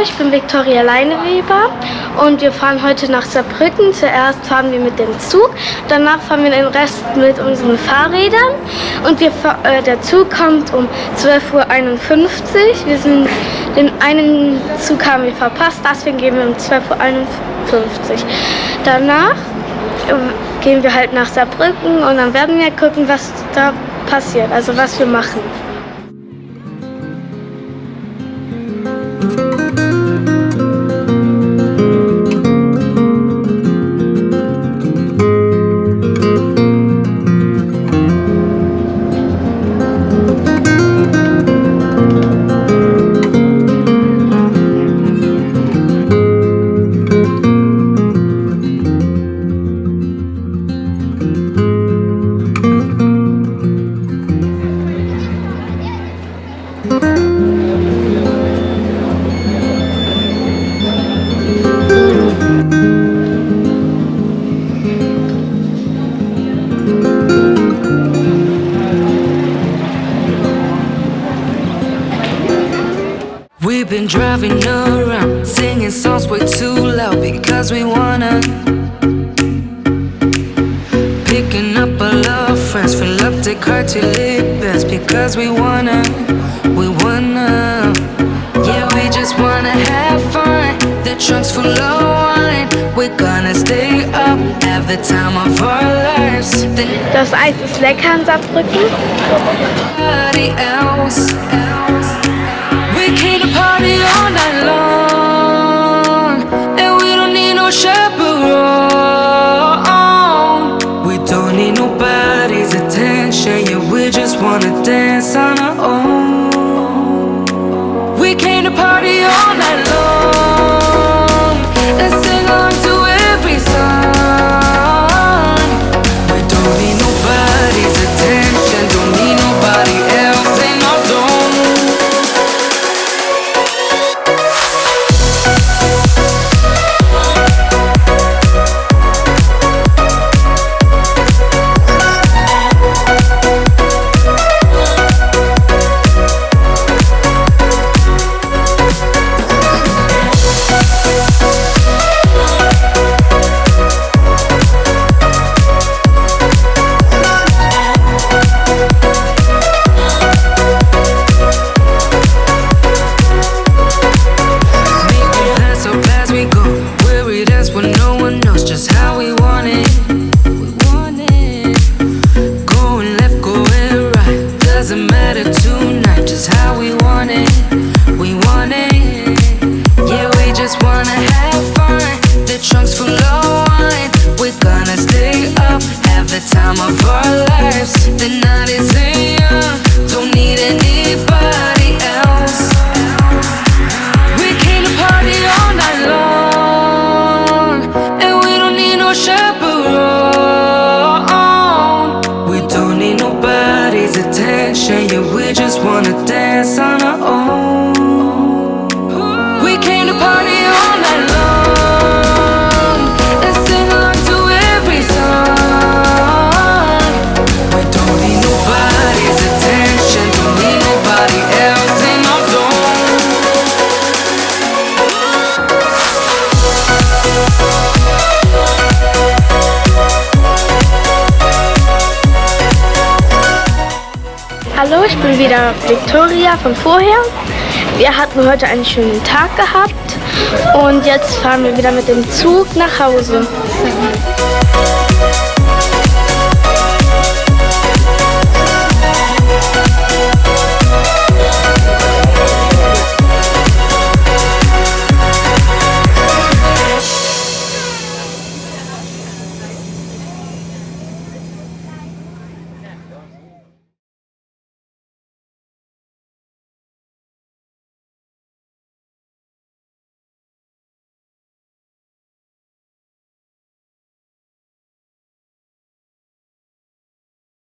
ich bin Viktoria Leineweber und wir fahren heute nach Saarbrücken. Zuerst fahren wir mit dem Zug, danach fahren wir den Rest mit unseren Fahrrädern und der Zug kommt um 12:51 Uhr. Den einen Zug haben wir verpasst, deswegen gehen wir um 12:51 Uhr. Danach gehen wir halt nach Saarbrücken und dann werden wir gucken, was da passiert, also was wir machen. We've been driving around, singing songs way too loud because we wanna. Picking up all our friends, fill up the car till it bends because we wanna. Yeah, we just wanna have fun. The trunk's full of wine. We're gonna stay up, have the time of our lives. Das Eis ist lecker in Saarbrücken. We came to party all night long, and we don't need no chaperone. We don't need nobody's attention, yeah, we just wanna dance on our own. We came to party all night long, and sing along to every song. We don't need nobody's attention, don't need nobody else in our zone. Hallo, ich bin wieder Viktoria von vorher. Wir hatten heute einen schönen Tag gehabt und jetzt fahren wir wieder mit dem Zug nach Hause.